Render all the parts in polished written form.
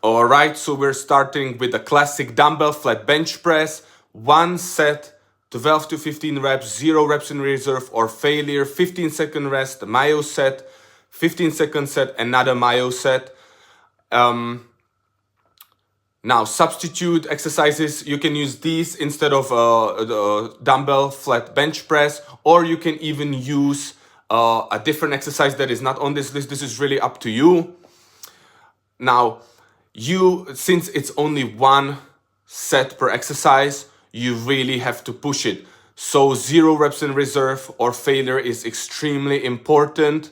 All right, so we're starting with the classic dumbbell flat bench press. 1 set, 12 to 15 reps, 0 reps in reserve or failure, 15-second rest, myo set, 15-second set, another myo set. Now, substitute exercises, you can use these instead of the dumbbell flat bench press, or you can even use a different exercise that is not on this list. This is really up to you. Now, since it's only 1 set per exercise, you really have to push it. So 0 reps in reserve or failure is extremely important.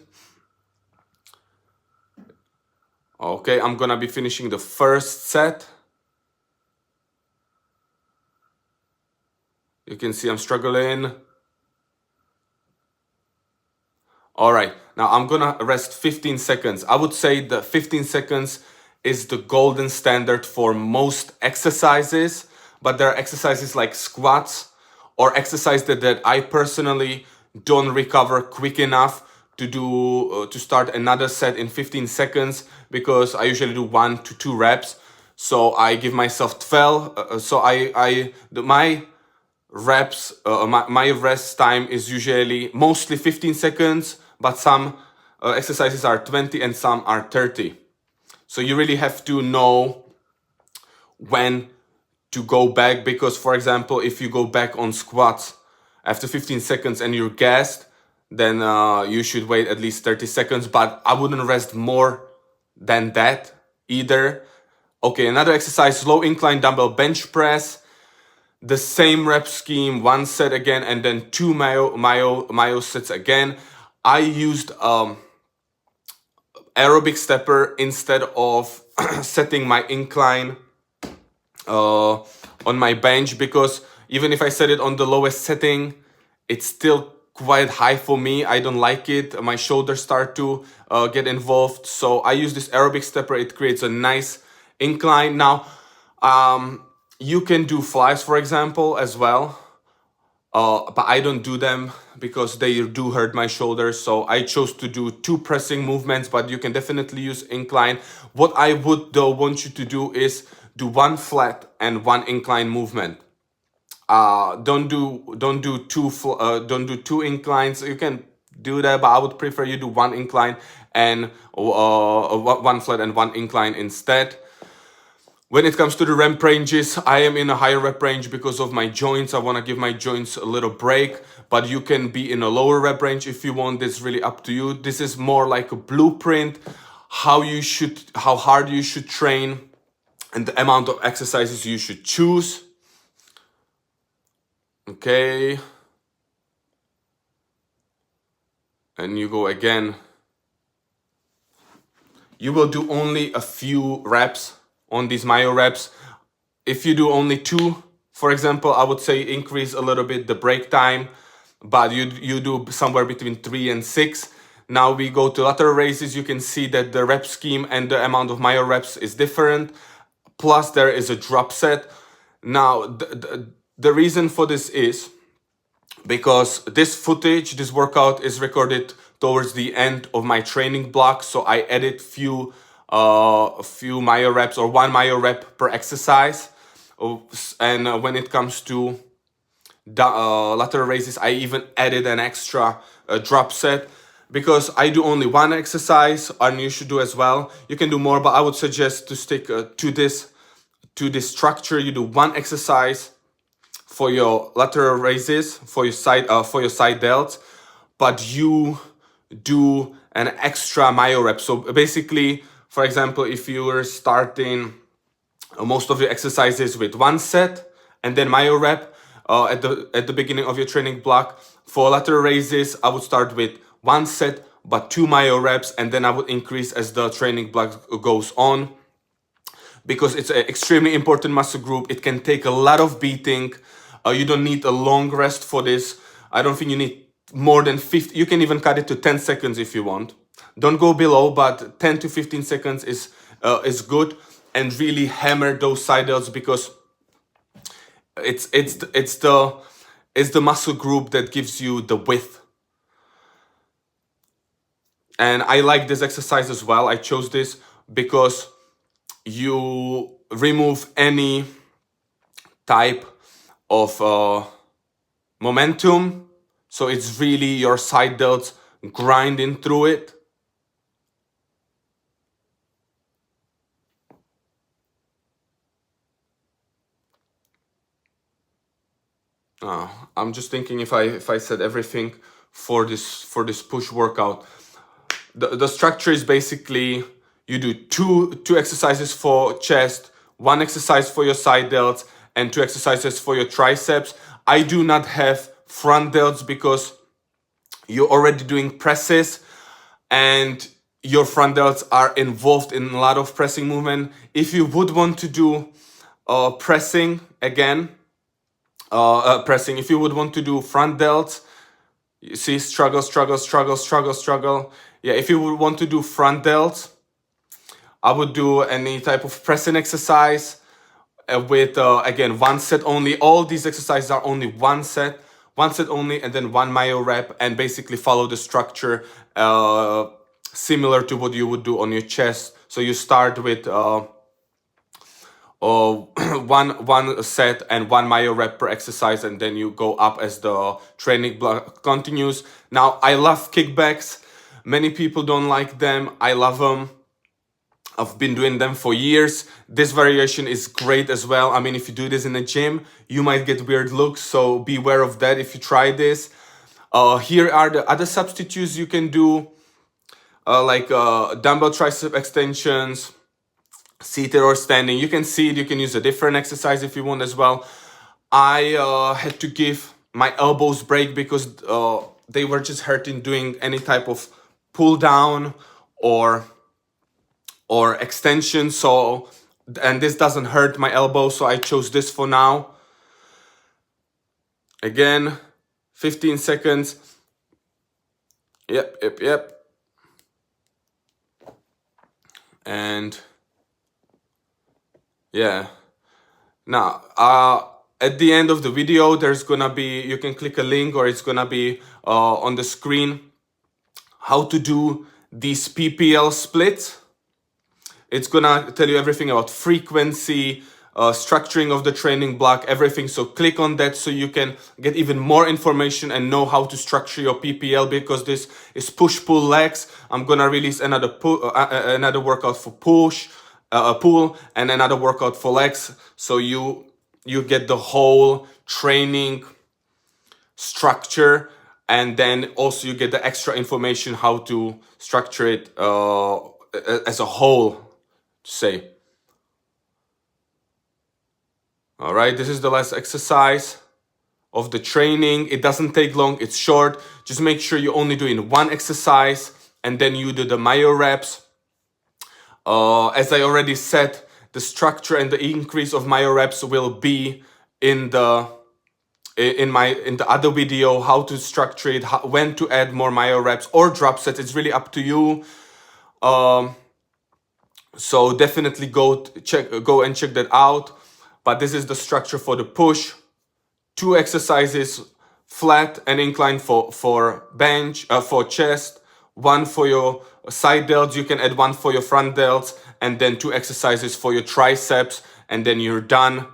Okay, I'm gonna be finishing the first set. You can see I'm struggling. All right, now I'm gonna rest 15 seconds. I would say the 15 seconds is the golden standard for most exercises, but there are exercises like squats or exercises that I personally don't recover quick enough to do to start another set in 15 seconds, because I usually do 1 to 2 reps. So I give myself 12. My reps, my rest time is usually mostly 15 seconds, but some exercises are 20 and some are 30. So you really have to know when to go back, because for example, if you go back on squats after 15 seconds and you're gassed, then you should wait at least 30 seconds, but I wouldn't rest more than that either. Okay, another exercise, low incline dumbbell bench press. The same rep scheme, 1 set again, and then 2 myo sets again. I used aerobic stepper instead of setting my incline on my bench, because even if I set it on the lowest setting, it's still quite high for me. I don't like it. My shoulders start to get involved. So I use this aerobic stepper. It creates a nice incline. Now, you can do flies, for example, as well. But I don't do them because they do hurt my shoulders. So I chose to do 2 pressing movements, but you can definitely use incline. What I would though want you to do is do 1 flat and 1 incline movement. Don't do 2 inclines. You can do that, but I would prefer you do 1 incline and 1 flat and 1 incline instead. When it comes to the rep ranges, I am in a higher rep range because of my joints. I want to give my joints a little break, but you can be in a lower rep range if you want. It's really up to you. This is more like a blueprint, how hard you should train and the amount of exercises you should choose. Okay. And you go again. You will do only a few reps on these Myo-Reps. If you do only 2, for example, I would say increase a little bit the break time, but you do somewhere between 3 and 6. Now we go to lateral raises. You can see that the rep scheme and the amount of Myo-Reps is different. Plus there is a drop set. Now the reason for this is because this workout is recorded towards the end of my training block. So I edit few Myo-Reps or 1 Myo-Rep per exercise. And when it comes to lateral raises, I even added an extra drop set, because I do only 1 exercise, and you should do as well. You can do more, but I would suggest to stick to this structure. You do 1 exercise for your lateral raises, for your side delts, but you do an extra Myo-Rep. So basically, for example, if you were starting most of your exercises with 1 set and then Myo-Rep at the beginning of your training block, for lateral raises, I would start with 1 set but 2 Myo-Reps, and then I would increase as the training block goes on, because it's an extremely important muscle group. It can take a lot of beating. You don't need a long rest for this. I don't think you need more than 50. You can even cut it to 10 seconds if you want. Don't go below, but 10 to 15 seconds is good, and really hammer those side delts, because it's the muscle group that gives you the width. And I like this exercise as well. I chose this because you remove any type of momentum. So it's really your side delts grinding through it. I'm just thinking if I said everything for this push workout. The structure is basically you do two exercises for chest, one exercise for your side delts, and 2 exercises for your triceps. I do not have front delts because you're already doing presses and your front delts are involved in a lot of pressing movement. If you would want to do pressing again, pressing, if you would want to do front delts, you see, struggle. Yeah, if you would want to do front delts, I would do any type of pressing exercise with, again, 1 set only. All these exercises are only 1 set only, and then 1 myo rep, and basically follow the structure similar to what you would do on your chest. So you start with one set and 1 myo rep per exercise, and then you go up as the training block continues. Now, I love kickbacks. Many people don't like them. I love them. I've been doing them for years. This variation is great as well. I mean, if you do this in a gym, you might get weird looks, so beware of that if you try this. Here are the other substitutes you can do, like dumbbell tricep extensions, seated or standing. You can see it. You can use a different exercise if you want as well. I had to give my elbows break because they were just hurting doing any type of pull down or extension. So, and this doesn't hurt my elbow, so I chose this for now. Again, 15 seconds. Yep. And yeah. Now, at the end of the video, there's gonna be, you can click a link, or it's gonna be on the screen, how to do these PPL splits. It's gonna tell you everything about frequency, structuring of the training block, everything. So click on that so you can get even more information and know how to structure your PPL, because this is push-pull legs. I'm gonna release another workout for pull, and another workout for legs. So you get the whole training structure, and then also you get the extra information how to structure it as a whole, say. All right, this is the last exercise of the training. It doesn't take long, it's short. Just make sure you're only doing 1 exercise, and then you do the Myo-Reps. As I already said, the structure and the increase of Myo-Reps will be in the other video, how to structure it, when to add more Myo-Reps or drop sets. It's really up to you. So definitely go and check that out. But this is the structure for the push. 2 exercises, flat and incline for bench, for chest, 1 for your side delts. You can add 1 for your front delts, and then 2 exercises for your triceps, and then you're done.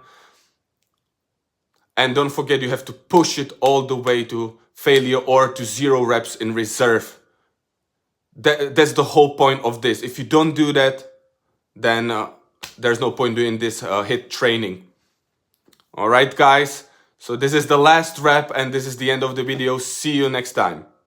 And don't forget, you have to push it all the way to failure or to 0 reps in reserve. That's the whole point of this. If you don't do that, then there's no point doing this HIIT training. All right, guys. So this is the last rep, and this is the end of the video. See you next time.